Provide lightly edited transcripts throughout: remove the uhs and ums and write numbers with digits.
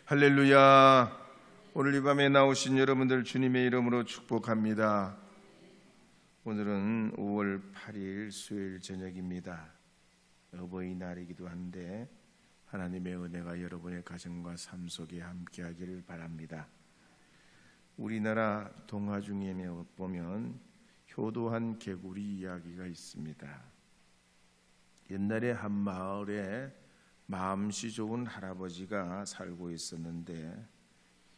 할렐루야. 오늘 이 밤에 나오신 여러분들 주님의 이름으로 축복합니다. 오늘은 5월 8일 수요일 저녁입니다. 어버이날이기도 한데 하나님의 은혜가 여러분의 가정과 삶 속에 함께하기를 바랍니다. 우리나라 동화 중에 보면 효도한 개구리 이야기가 있습니다. 옛날에 한 마을에 마음씨 좋은 할아버지가 살고 있었는데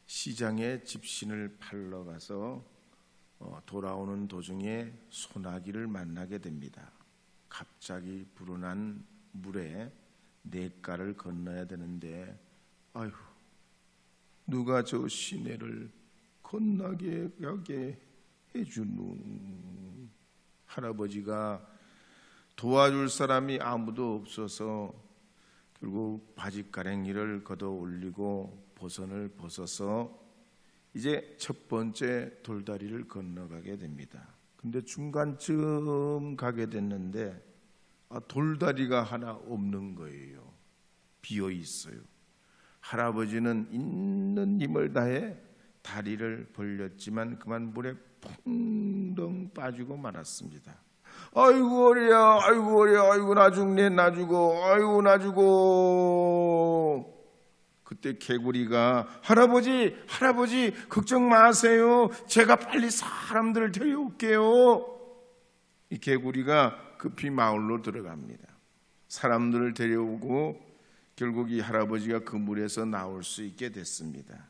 시장에 집신을 팔러 가서 돌아오는 도중에 소나기를 만나게 됩니다. 갑자기 불어난 물에 냇가를 건너야 되는데 아휴, 누가 저 시내를 건너게 하게 해주노. 할아버지가 도와줄 사람이 아무도 없어서 결국 바짓가랭이를 걷어 올리고 보선을 벗어서 이제 첫 번째 돌다리를 건너가게 됩니다. 근데 중간쯤 가게 됐는데 돌다리가 하나 없는 거예요. 비어 있어요. 할아버지는 있는 힘을 다해 다리를 벌렸지만 그만 물에 풍덩 빠지고 말았습니다. 아이고 어리야, 아이고 어리야, 아이고 나 죽네, 나 죽어, 아이고 나 죽어. 그때 개구리가 할아버지 걱정 마세요. 제가 빨리 사람들을 데려올게요. 이 개구리가 급히 마을로 들어갑니다. 사람들을 데려오고 결국 이 할아버지가 그 물에서 나올 수 있게 됐습니다.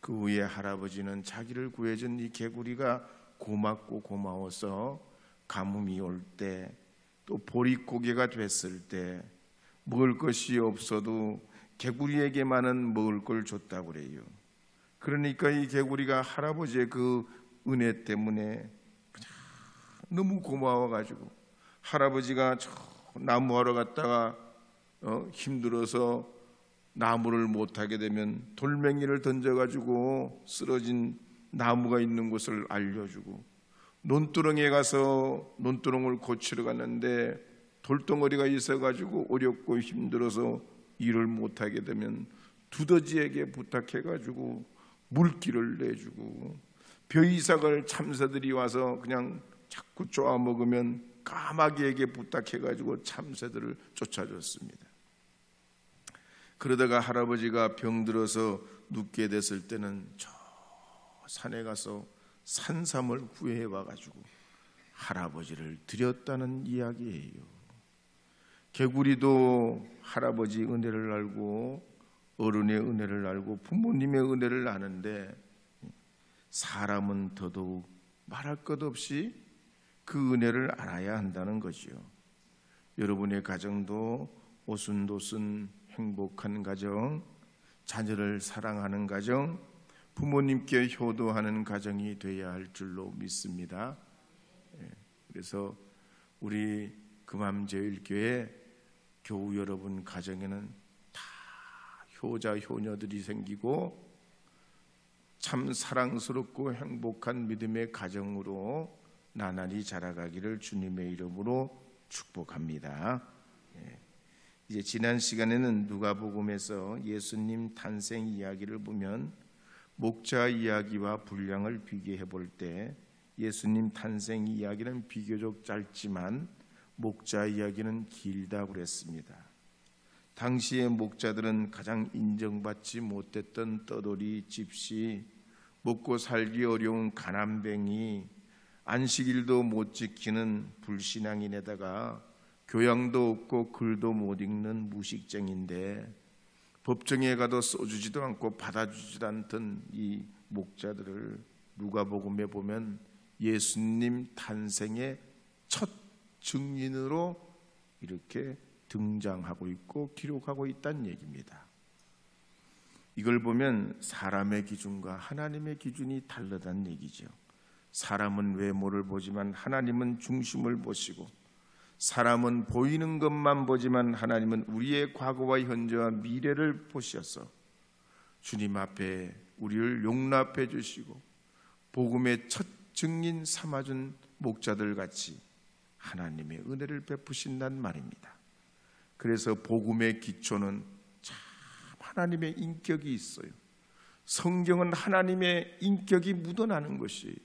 그 후에 할아버지는 자기를 구해준 이 개구리가 고맙고 고마워서 가뭄이 올 때 또 보릿고개가 됐을 때 먹을 것이 없어도 개구리에게만은 먹을 걸 줬다고 그래요. 그러니까 이 개구리가 할아버지의 그 은혜 때문에 너무 고마워가지고 할아버지가 저 나무하러 갔다가 힘들어서 나무를 못하게 되면 돌멩이를 던져가지고 쓰러진 나무가 있는 곳을 알려주고 논두렁에 가서 논두렁을 고치러 갔는데 돌덩어리가 있어가지고 어렵고 힘들어서 일을 못하게 되면 두더지에게 부탁해가지고 물기를 내주고 벼이삭을 참새들이 와서 그냥 자꾸 쪼아 먹으면 까마귀에게 부탁해가지고 참새들을 쫓아줬습니다. 그러다가 할아버지가 병들어서 눕게 됐을 때는 저 산에 가서 산삼을 구해 와가지고 할아버지를 드렸다는 이야기예요. 개구리도 할아버지 은혜를 알고 어른의 은혜를 알고 부모님의 은혜를 아는데 사람은 더더욱 말할 것 없이 그 은혜를 알아야 한다는 거지요. 여러분의 가정도 오순도순 행복한 가정, 자녀를 사랑하는 가정, 부모님께 효도하는 가정이 되어야 할 줄로 믿습니다. 그래서 우리 금암제일교회 교우 여러분 가정에는 다 효자 효녀들이 생기고 참 사랑스럽고 행복한 믿음의 가정으로 나날이 자라가기를 주님의 이름으로 축복합니다. 이제 지난 시간에는 누가복음에서 예수님 탄생 이야기를 보면 목자 이야기와 분량을 비교해 볼 때 예수님 탄생 이야기는 비교적 짧지만 목자 이야기는 길다고 그랬습니다. 당시의 목자들은 가장 인정받지 못했던 떠돌이, 집시, 먹고 살기 어려운 가난뱅이, 안식일도 못 지키는 불신앙인에다가 교양도 없고 글도 못 읽는 무식쟁인데 법정에 가도 써주지도 않고 받아주지도 않던 이 목자들을 누가복음에 보면 예수님 탄생의 첫 증인으로 이렇게 등장하고 있고 기록하고 있다는 얘기입니다. 이걸 보면 사람의 기준과 하나님의 기준이 다르다는 얘기죠. 사람은 외모를 보지만 하나님은 중심을 보시고 사람은 보이는 것만 보지만 하나님은 우리의 과거와 현재와 미래를 보셔서 주님 앞에 우리를 용납해 주시고 복음의 첫 증인 삼아준 목자들 같이 하나님의 은혜를 베푸신단 말입니다. 그래서 복음의 기초는 참 하나님의 인격이 있어요. 성경은 하나님의 인격이 묻어나는 것이에요.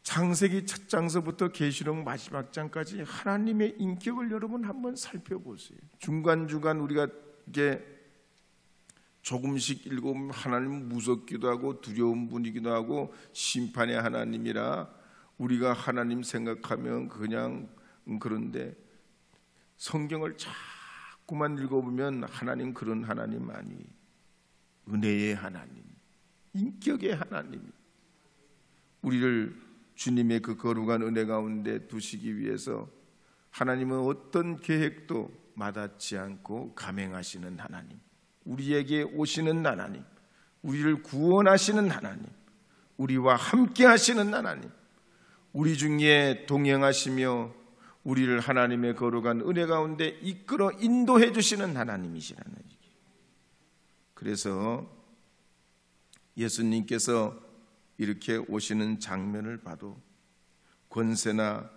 창세기 첫 장서부터 계시록 마지막 장까지 하나님의 인격을 여러분 한번 살펴보세요. 중간중간 우리가 이게 조금씩 읽어보면 하나님 무섭기도 하고 두려운 분이기도 하고 심판의 하나님이라 우리가 하나님 생각하면 그냥 그런데 성경을 자꾸만 읽어보면 하나님 그런 하나님 아니에요. 은혜의 하나님, 인격의 하나님, 우리를 주님의 그 거룩한 은혜 가운데 두시기 위해서 하나님은 어떤 계획도 마다치 않고 감행하시는 하나님, 우리에게 오시는 하나님, 우리를 구원하시는 하나님, 우리와 함께 하시는 하나님, 우리 중에 동행하시며 우리를 하나님의 거룩한 은혜 가운데 이끌어 인도해 주시는 하나님이시라는 얘기예요. 그래서 예수님께서 이렇게 오시는 장면을 봐도 권세나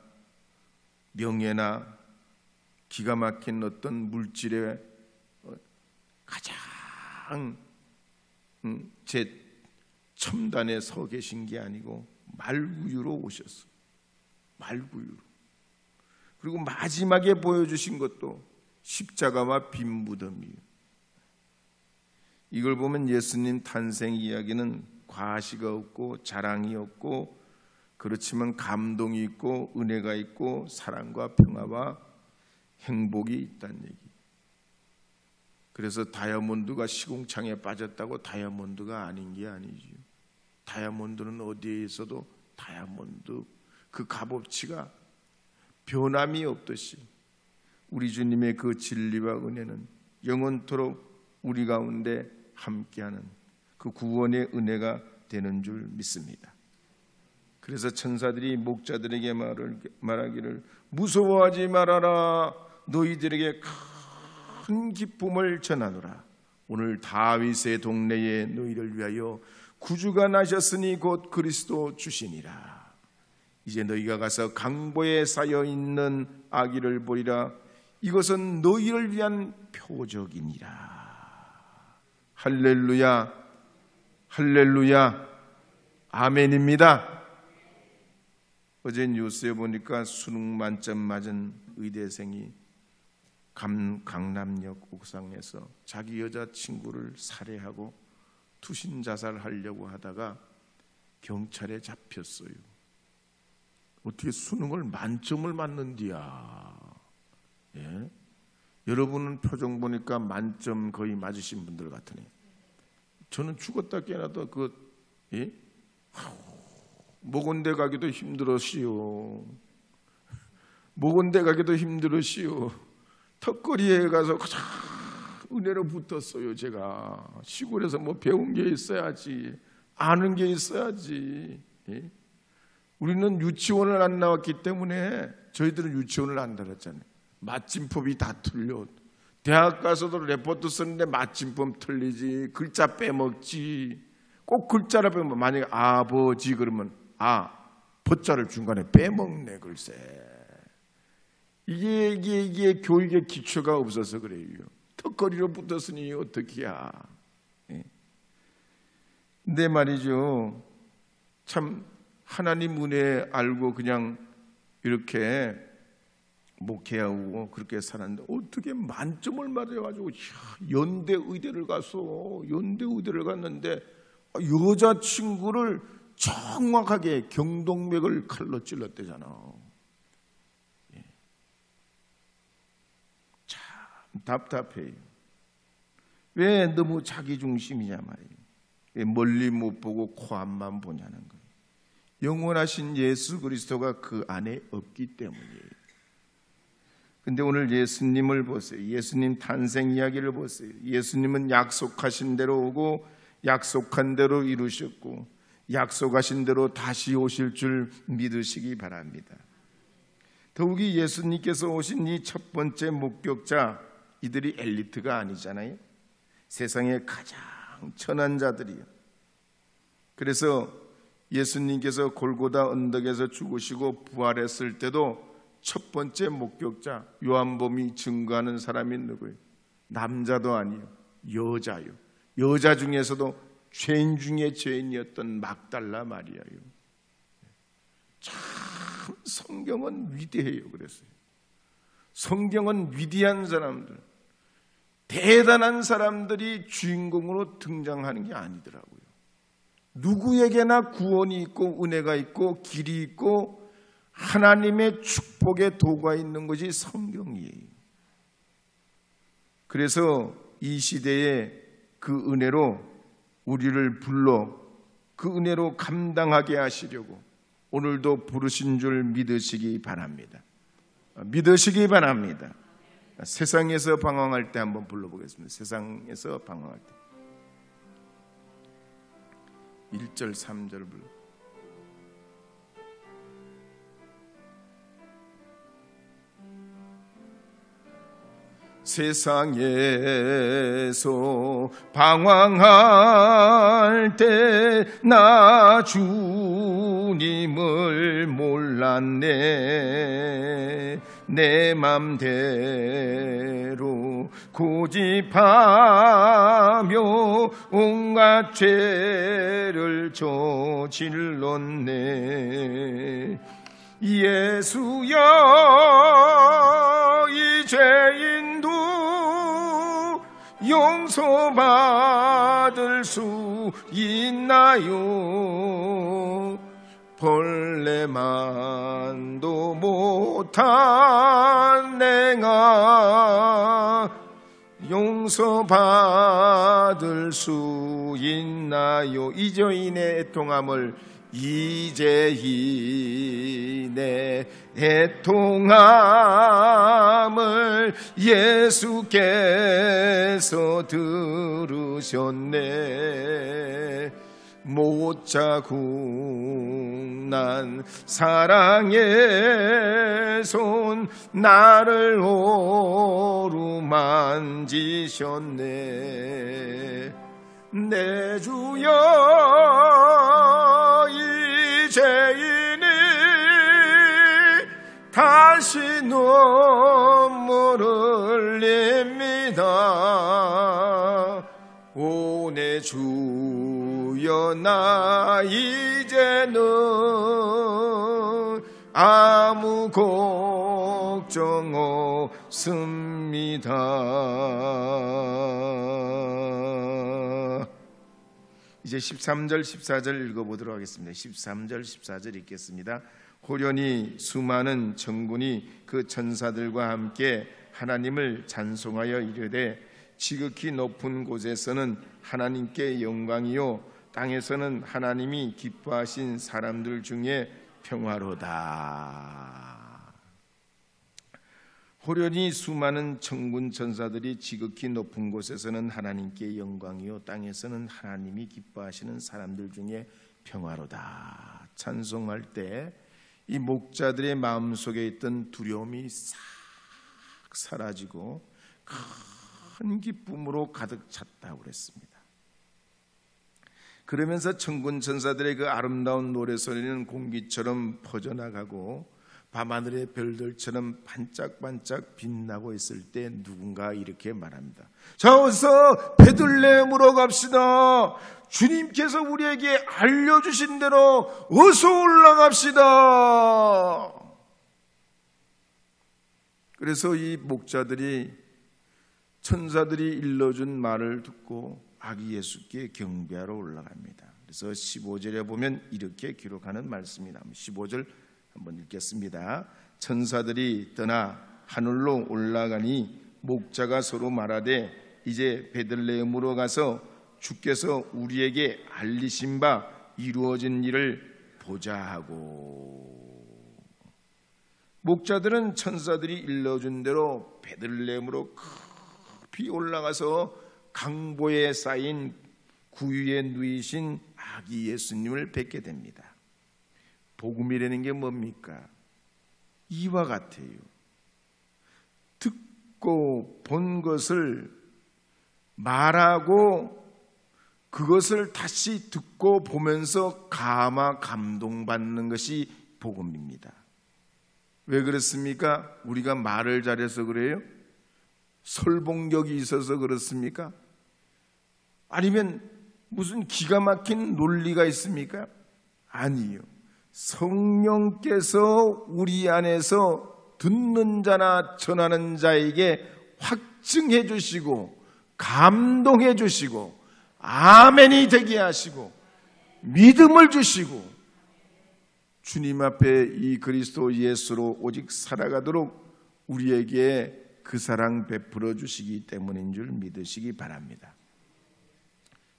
명예나 기가 막힌 어떤 물질의 가장 제 첨단에 서 계신 게 아니고 말구유로 오셨어요. 말구유로. 그리고 마지막에 보여주신 것도 십자가와 빈 무덤이에요. 이걸 보면 예수님 탄생 이야기는 과시가 없고 자랑이 없고 그렇지만 감동이 있고 은혜가 있고 사랑과 평화와 행복이 있다는 얘기. 그래서 다이아몬드가 시궁창에 빠졌다고 다이아몬드가 아닌 게 아니죠. 다이아몬드는 어디에 있어도 다이아몬드 그 값어치가 변함이 없듯이 우리 주님의 그 진리와 은혜는 영원토록 우리 가운데 함께하는 그 구원의 은혜가 되는 줄 믿습니다. 그래서 천사들이 목자들에게 말하기를 무서워하지 말아라. 너희들에게 큰 기쁨을 전하노라. 오늘 다윗의 동네에 너희를 위하여 구주가 나셨으니 곧 그리스도 주시니라. 이제 너희가 가서 강보에 쌓여 있는 아기를 보리라. 이것은 너희를 위한 표적이니라. 할렐루야, 할렐루야, 아멘입니다. 어제 뉴스에 보니까 수능 만점 맞은 의대생이 강남역 옥상에서 자기 여자친구를 살해하고 투신 자살하려고 하다가 경찰에 잡혔어요. 어떻게 수능을 만점을 맞는디야. 예? 여러분은 표정 보니까 만점 거의 맞으신 분들 같으네. 저는 죽었다 깨어나도 목원대 가기도 힘들었시오. 목원대 가기도 힘들었시오. 턱걸이에 가서 가장 은혜로 붙었어요. 제가 시골에서 뭐 배운 게 있어야지, 아는 게 있어야지. 예? 우리는 유치원을 안 나왔기 때문에 저희들은 유치원을 안 다녔잖아요. 맞춤법이 다 틀려. 대학 가서도 레포트 쓰는데 맞춤법 틀리지, 글자 빼먹지. 꼭 글자를 빼먹으면 만약에 아버지 그러면 버자를 중간에 빼먹네. 글쎄 이게 교육의 기초가 없어서 그래요. 턱걸이로 붙었으니 어떡해야. 근데 말이죠, 참 하나님 은혜 알고 그냥 이렇게 목회하고 그렇게 살았는데 어떻게 만점을 맞아가지고 연대 의대를 갔는데 여자친구를 정확하게 경동맥을 칼로 찔렀대잖아. 참 답답해요. 왜 너무 자기중심이냐 말이에요. 왜 멀리 못 보고 코앞만 보냐는 거예요. 영원하신 예수 그리스도가 그 안에 없기 때문이에요. 근데 오늘 예수님을 보세요. 예수님 탄생 이야기를 보세요. 예수님은 약속하신 대로 오고 약속한 대로 이루셨고 약속하신 대로 다시 오실 줄 믿으시기 바랍니다. 더욱이 예수님께서 오신 이 첫 번째 목격자, 이들이 엘리트가 아니잖아요. 세상의 가장 천한 자들이요. 그래서 예수님께서 골고다 언덕에서 죽으시고 부활했을 때도 첫 번째 목격자 요한복음이 증거하는 사람이 누구예요? 남자도 아니요, 여자요. 여자 중에서도 죄인 중에 죄인이었던 막달라 마리아요. 참 성경은 위대해요. 그랬어요. 성경은 위대한 사람들, 대단한 사람들이 주인공으로 등장하는 게 아니더라고요. 누구에게나 구원이 있고 은혜가 있고 길이 있고 하나님의 축복의 도가 있는 것이 성경이에요. 그래서 이 시대에 그 은혜로 우리를 불러 그 은혜로 감당하게 하시려고 오늘도 부르신 줄 믿으시기 바랍니다. 믿으시기 바랍니다. 세상에서 방황할 때 한번 불러보겠습니다. 세상에서 방황할 때 1절 3절 불러. 세상에서 방황할 때 나 주님을 몰랐네. 내 맘대로 고집하며 온갖 죄를 저질렀네. 예수여, 이 죄인도 용서받을 수 있나요? 벌레만도 못한 내가 용서받을 수 있나요? 이 죄인의 애통함을, 이 죄인의 애통함을 예수께서 들으셨네. 못 자국 난 사랑의 손 나를 오루만지셨네. 내 주여, 이 죄인이 다시 눈물 흘립니다. 오 내 주여, 나 이제는 아무 걱정 없습니다. 이제 13절 14절 읽어보도록 하겠습니다. 13절 14절 읽겠습니다. 호련히 수많은 천군이 그 천사들과 함께 하나님을 찬송하여 이르되 지극히 높은 곳에서는 하나님께 영광이요 땅에서는 하나님이 기뻐하신 사람들 중에 평화로다. 호련히 수많은 천군 천사들이 지극히 높은 곳에서는 하나님께 영광이요 땅에서는 하나님이 기뻐하시는 사람들 중에 평화로다. 찬송할 때 이 목자들의 마음속에 있던 두려움이 싹 사라지고 큰 기쁨으로 가득 찼다고 그랬습니다. 그러면서 천군 천사들의 그 아름다운 노래소리는 공기처럼 퍼져나가고 밤하늘의 별들처럼 반짝반짝 빛나고 있을 때 누군가 이렇게 말합니다. 자, 어서 베들레헴으로 갑시다. 주님께서 우리에게 알려주신 대로 어서 올라갑시다. 그래서 이 목자들이 천사들이 일러준 말을 듣고 아기 예수께 경배하러 올라갑니다. 그래서 15절에 보면 이렇게 기록하는 말씀이 나옵니다. 15절 한번 읽겠습니다. 천사들이 떠나 하늘로 올라가니 목자가 서로 말하되 이제 베들레헴으로 가서 주께서 우리에게 알리신 바 이루어진 일을 보자 하고. 목자들은 천사들이 일러준 대로 베들레헴으로 급히 올라가서 강보에 쌓인 구유에 누이신 아기 예수님을 뵙게 됩니다. 복음이라는 게 뭡니까? 이와 같아요. 듣고 본 것을 말하고 그것을 다시 듣고 보면서 감동받는 것이 복음입니다. 왜 그렇습니까? 우리가 말을 잘해서 그래요? 설봉력이 있어서 그렇습니까? 아니면 무슨 기가 막힌 논리가 있습니까? 아니요. 성령께서 우리 안에서 듣는 자나 전하는 자에게 확증해 주시고 감동해 주시고 아멘이 되게 하시고 믿음을 주시고 주님 앞에 이 그리스도 예수로 오직 살아가도록 우리에게 그 사랑 베풀어 주시기 때문인 줄 믿으시기 바랍니다.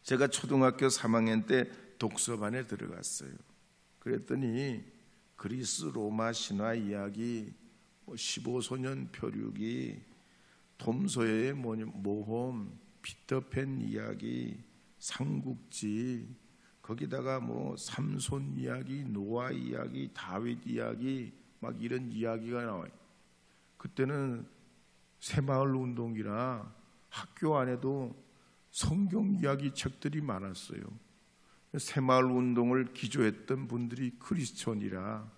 제가 초등학교 3학년 때 독서반에 들어갔어요. 그랬더니 그리스 로마 신화 이야기, 15소년 표류기, 톰 소여의 모험, 피터팬 이야기, 삼국지, 거기다가 삼손 이야기, 노아 이야기, 다윗 이야기, 막 이런 이야기가 나와요. 그때는 새마을 운동이라 학교 안에도 성경 이야기 책들이 많았어요. 새마을 운동을 기조했던 분들이 크리스천이라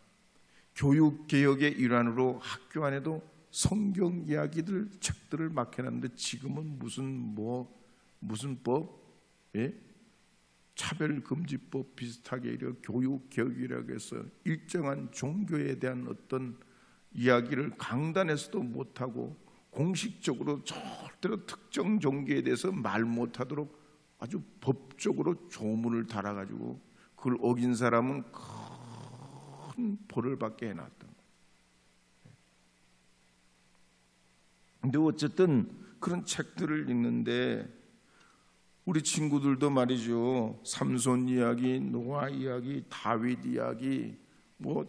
교육개혁의 일환으로 학교 안에도 성경 이야기들 책들을 막 해놨는데 지금은 무슨 법? 예? 차별금지법 비슷하게 교육개혁이라고 해서 일정한 종교에 대한 어떤 이야기를 강단에서도 못하고 공식적으로 절대로 특정 종교에 대해서 말 못하도록 아주 법적으로 조문을 달아가지고 그걸 어긴 사람은 큰 벌을 받게 해놨던 거예요. 근데 어쨌든 그런 책들을 읽는데 우리 친구들도 말이죠. 삼손 이야기, 노아 이야기, 다윗 이야기,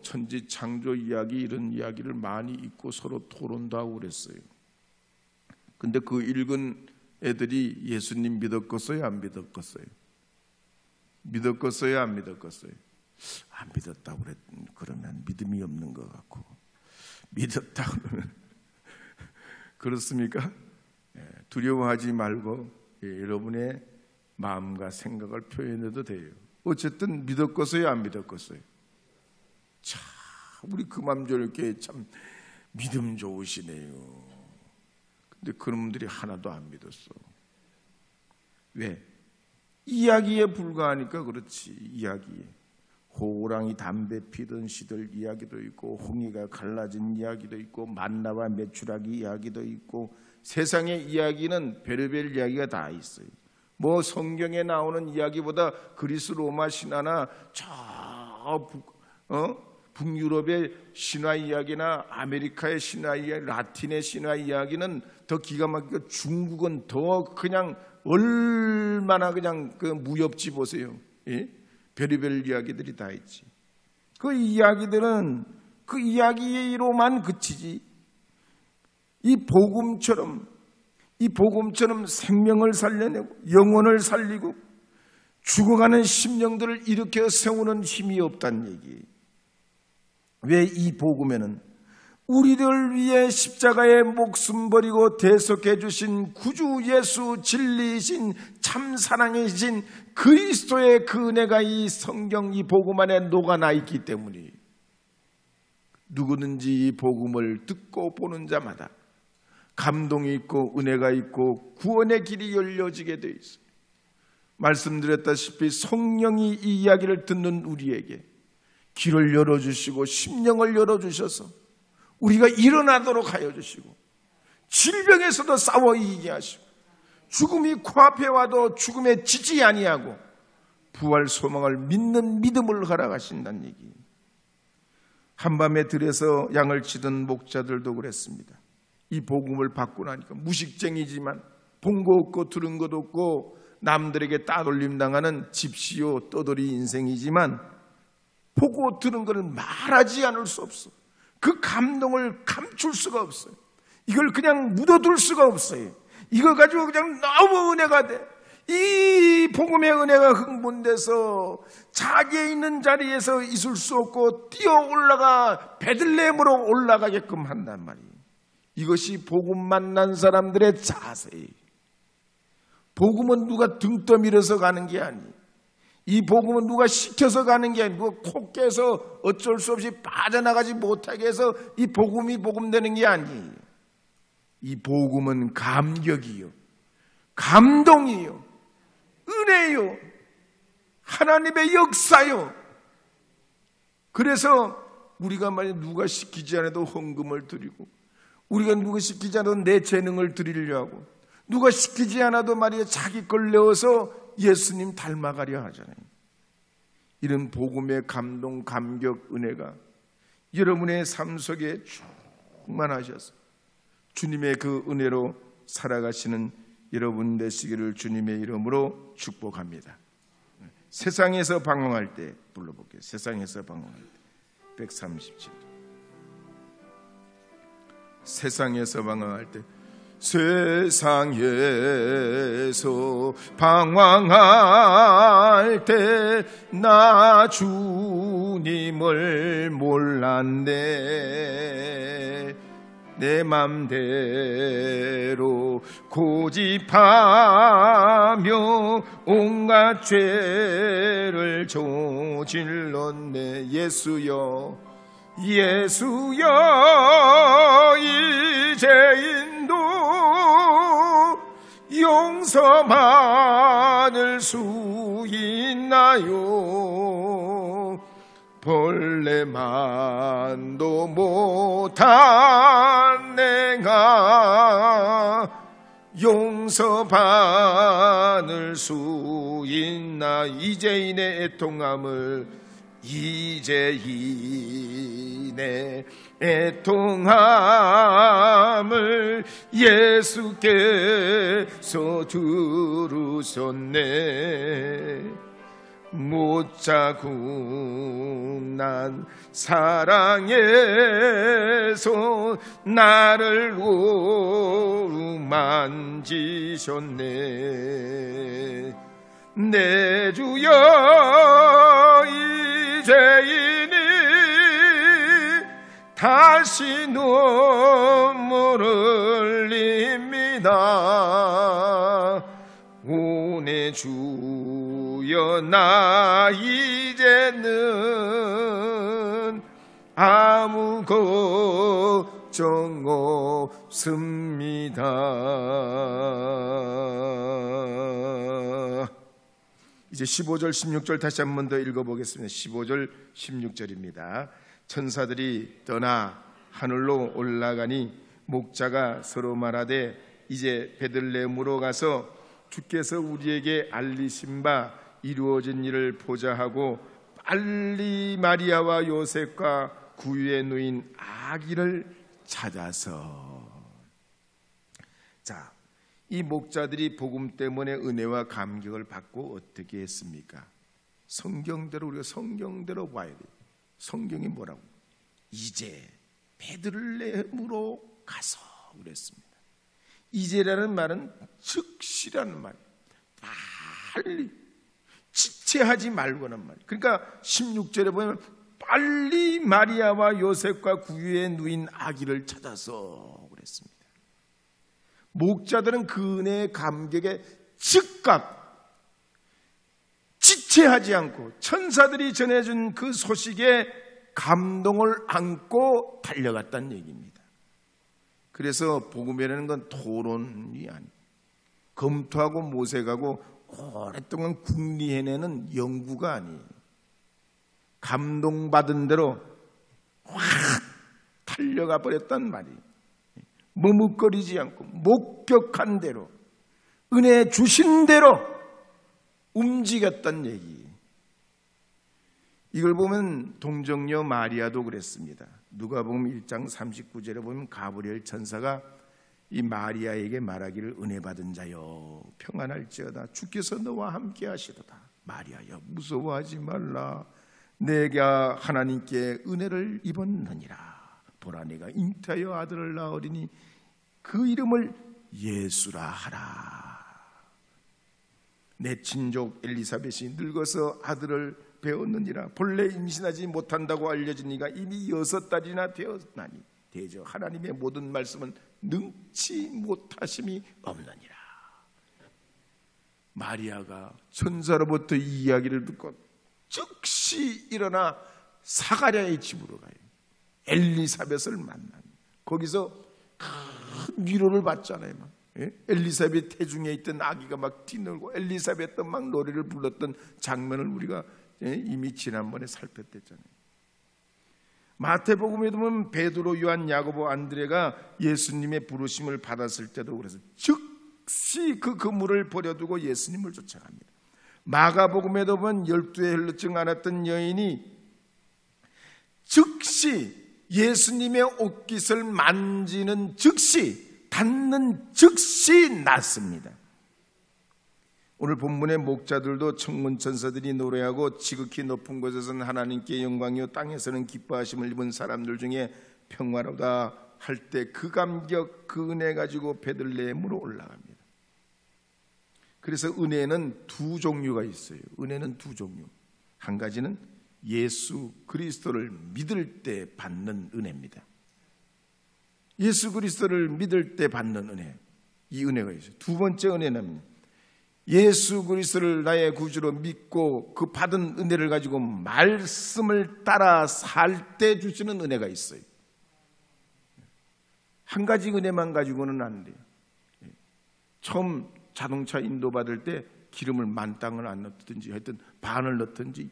천지창조 이야기 이런 이야기를 많이 읽고 서로 토론도 하고 그랬어요. 근데 그 읽은 애들이 예수님 믿었겠어요? 안 믿었겠어요? 믿었겠어요? 안 믿었겠어요? 안 믿었다고 그러면 믿음이 없는 것 같고, 믿었다고 그러면 그렇습니까? 두려워하지 말고 여러분의 마음과 생각을 표현해도 돼요. 어쨌든 믿었겠어요? 안 믿었겠어요? 참 우리 금암절교회 참 믿음 좋으시네요. 근데 그런 분들이 하나도 안 믿었어. 왜? 이야기에 불과하니까 그렇지. 이야기에 호랑이 담배 피던 시절 이야기도 있고, 홍이가 갈라진 이야기도 있고, 만나와 메추라기 이야기도 있고, 세상의 이야기는 별의별 이야기가 다 있어요. 성경에 나오는 이야기보다 그리스 로마 신화나 북유럽의 신화 이야기나 아메리카의 신화 이야기, 라틴의 신화 이야기는 더 기가 막히고, 중국은 더 그냥 얼마나 그냥 그 무협지 보세요. 예? 별의별 이야기들이 다 있지. 그 이야기들은 그 이야기로만 그치지. 이 복음처럼 생명을 살려내고 영혼을 살리고 죽어가는 심령들을 일으켜 세우는 힘이 없다는 얘기. 왜 이 복음에는 우리들 위해 십자가에 목숨 버리고 대속해 주신 구주 예수 진리이신 참 사랑이신 그리스도의 그 은혜가 이 성경 이 복음 안에 녹아나 있기 때문이에요. 누구든지 이 복음을 듣고 보는 자마다 감동이 있고 은혜가 있고 구원의 길이 열려지게 돼 있어요. 말씀드렸다시피 성령이 이 이야기를 듣는 우리에게 길을 열어주시고 심령을 열어주셔서 우리가 일어나도록 하여 주시고, 질병에서도 싸워 이기게 하시고, 죽음이 코앞에 와도 죽음에 지지 아니하고 부활 소망을 믿는 믿음을 허락하신다는 얘기. 한밤에 들에서 양을 치던 목자들도 그랬습니다. 이 복음을 받고 나니까 무식쟁이지만 본 거 없고 들은 것도 없고 남들에게 따돌림 당하는 집시요 떠돌이 인생이지만 보고 들은 것을 말하지 않을 수 없어. 그 감동을 감출 수가 없어요. 이걸 그냥 묻어둘 수가 없어요. 이거 가지고 그냥 너무 은혜가 돼. 이 복음의 은혜가 흥분돼서 자기의 있는 자리에서 있을 수 없고 뛰어 올라가 베들레헴으로 올라가게끔 한단 말이에요. 이것이 복음 만난 사람들의 자세예요. 복음은 누가 등 떠밀어서 가는 게 아니에요. 이 복음은 누가 시켜서 가는 게 아니고 코 깨서 어쩔 수 없이 빠져나가지 못하게 해서 이 복음이 복음되는 게 아니에요. 이 복음은 감격이요, 감동이요, 은혜요, 하나님의 역사요. 그래서 우리가 만약 누가 시키지 않아도 헌금을 드리고, 우리가 누가 시키지 않아도 내 재능을 드리려 하고, 누가 시키지 않아도 말이야 자기 걸 내어서 예수님 닮아가려 하잖아요. 이런 복음의 감동, 감격, 은혜가 여러분의 삶 속에 충만하셔서 주님의 그 은혜로 살아가시는 여러분 되시기를 주님의 이름으로 축복합니다. 세상에서 방황할 때 불러볼게요. 세상에서 방황할 때 137. 세상에서 방황할 때, 세상에서 방황할 때 나 주님을 몰랐네. 내 맘대로 고집하며 온갖 죄를 저질렀네. 예수여, 예수여, 이제인도 용서받을 수 있나요? 벌레만도 못한 내가 용서받을 수 있나? 이제인의 애통함을, 이제인의 애통함을 예수께서 들으셨네. 못자국난 사랑에서 나를 오만지셨네. 내 주여, 이제이니 다시 눈물 흘립니다. 오 내 주여, 나 이제는 아무 걱정 없습니다. 이제 15절 16절 다시 한 번 더 읽어보겠습니다. 15절 16절입니다. 천사들이 떠나 하늘로 올라가니 목자가 서로 말하되, 이제 베들레헴으로 가서 주께서 우리에게 알리신 바 이루어진 일을 보자 하고 빨리 마리아와 요셉과 구유에 누인 아기를 찾아서. 자, 이 목자들이 복음 때문에 은혜와 감격을 받고 어떻게 했습니까? 성경대로, 우리가 성경대로 봐야 돼요. 성경이 뭐라고? 이제 베들레헴으로 가서 그랬습니다. 이제라는 말은 즉시라는 말이에요. 빨리, 지체하지 말고는 말이에요. 그러니까 16절에 보면 빨리 마리아와 요셉과 구유에 누인 아기를 찾아서 그랬습니다. 목자들은 그 은혜의 감격에 즉각 지체하지 않고 천사들이 전해준 그 소식에 감동을 안고 달려갔다는 얘기입니다. 그래서 복음이라는 건 토론이 아니에요. 검토하고 모색하고 오랫동안 궁리해내는 연구가 아니에요. 감동받은 대로 확 달려가 버렸단 말이에요. 머뭇거리지 않고 목격한 대로, 은혜 주신 대로 움직였단 얘기. 이걸 보면 동정녀 마리아도 그랬습니다. 누가복음 1장 39절에 보면 가브리엘 천사가 이 마리아에게 말하기를, 은혜 받은 자여 평안할지어다, 주께서 너와 함께 하시도다. 마리아여 무서워하지 말라, 내가 하나님께 은혜를 입었느니라. 보라, 내가 잉태하여 아들을 낳으리니 그 이름을 예수라 하라. 내 친족 엘리사벳이 늙어서 아들을 배웠느니라. 본래 임신하지 못한다고 알려진 이가 이미 6달이나 되었나니 대저 하나님의 모든 말씀은 능치 못하심이 없느니라. 마리아가 천사로부터 이 이야기를 듣고 즉시 일어나 사가랴의 집으로 가요. 엘리사벳을 만나니 거기서 큰 위로를 받잖아요. 막. 엘리사벳 태중에 있던 아기가 막 뛰놀고 엘리사벳도 막 노래를 불렀던 장면을 우리가 이미 지난번에 살폈댔잖아요. 마태복음에 보면 베드로, 요한, 야고보, 안드레가 예수님의 부르심을 받았을 때도 그래서 즉시 그 그물을 버려두고 예수님을 쫓아갑니다. 마가복음에도 보면 12에 혈루증 앓았던 여인이 즉시 예수님의 옷깃을 만지는 즉시, 닿는 즉시 낫습니다. 오늘 본문의 목자들도 천군천사들이 노래하고 지극히 높은 곳에서는 하나님께 영광이요 땅에서는 기뻐하심을 입은 사람들 중에 평화로다 할 때 그 감격, 그 은혜 가지고 베들레헴으로 올라갑니다. 그래서 은혜는 두 종류가 있어요. 은혜는 두 종류. 한 가지는 예수 그리스도를 믿을 때 받는 은혜입니다. 예수 그리스도를 믿을 때 받는 은혜, 이 은혜가 있어요. 두 번째 은혜는 예수 그리스도를 나의 구주로 믿고 그 받은 은혜를 가지고 말씀을 따라 살 때 주시는 은혜가 있어요. 한 가지 은혜만 가지고는 안 돼요. 처음 자동차 인도받을 때 기름을 만땅을 안 넣든지 하여튼 반을 넣든지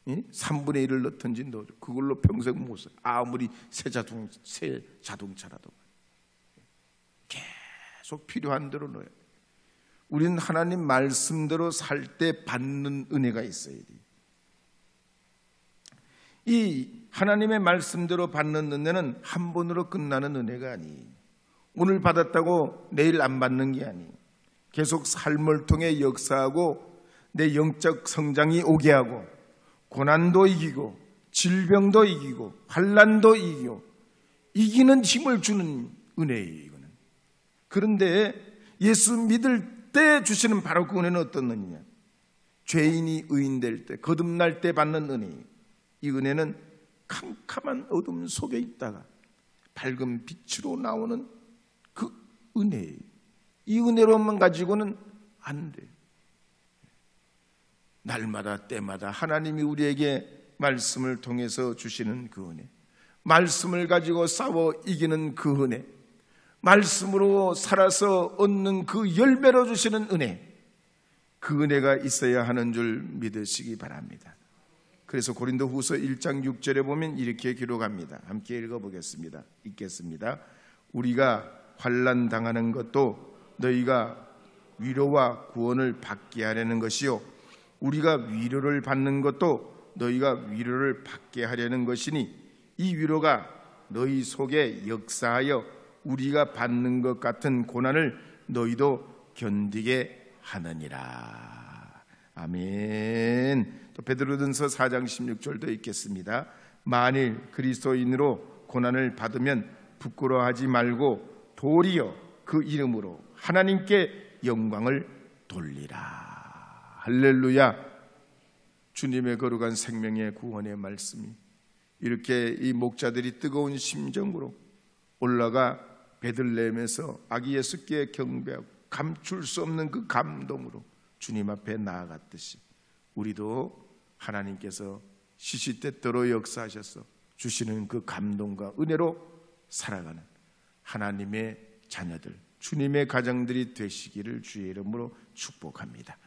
3분의 1을 넣든지 넣어줘. 그걸로 평생 못 써. 아무리 새 자동차라도 계속 필요한 대로 넣어야 돼. 우리는 하나님 말씀대로 살 때 받는 은혜가 있어야 돼요. 이 하나님의 말씀대로 받는 은혜는 한 번으로 끝나는 은혜가 아니에요. 오늘 받았다고 내일 안 받는 게 아니에요. 계속 삶을 통해 역사하고 내 영적 성장이 오게 하고 고난도 이기고 질병도 이기고 환난도 이기고 이기는 힘을 주는 은혜예요. 이거는. 그런데 예수 믿을 때 주시는 바로 그 은혜는 어떤 은혜냐? 죄인이 의인될 때, 거듭날 때 받는 은혜예요. 이 은혜는 캄캄한 어둠 속에 있다가 밝은 빛으로 나오는 그 은혜예요. 이 은혜로만 가지고는 안 돼요. 날마다 때마다 하나님이 우리에게 말씀을 통해서 주시는 그 은혜, 말씀을 가지고 싸워 이기는 그 은혜, 말씀으로 살아서 얻는 그 열매로 주시는 은혜, 그 은혜가 있어야 하는 줄 믿으시기 바랍니다. 그래서 고린도후서 1장 6절에 보면 이렇게 기록합니다. 함께 읽어보겠습니다. 읽겠습니다. 우리가 환난 당하는 것도 너희가 위로와 구원을 받게 하려는 것이요 우리가 위로를 받는 것도 너희가 위로를 받게 하려는 것이니 이 위로가 너희 속에 역사하여 우리가 받는 것 같은 고난을 너희도 견디게 하느니라. 아멘. 또 베드로전서 4장 16절도 읽겠습니다. 만일 그리스도인으로 고난을 받으면 부끄러워하지 말고 도리어 그 이름으로 하나님께 영광을 돌리라. 할렐루야. 주님의 거룩한 생명의 구원의 말씀이 이렇게 이 목자들이 뜨거운 심정으로 올라가 베들레헴에서 아기 예수께 경배하고 감출 수 없는 그 감동으로 주님 앞에 나아갔듯이 우리도 하나님께서 시시때때로 역사하셔서 주시는 그 감동과 은혜로 살아가는 하나님의 자녀들, 주님의 가정들이 되시기를 주의 이름으로 축복합니다.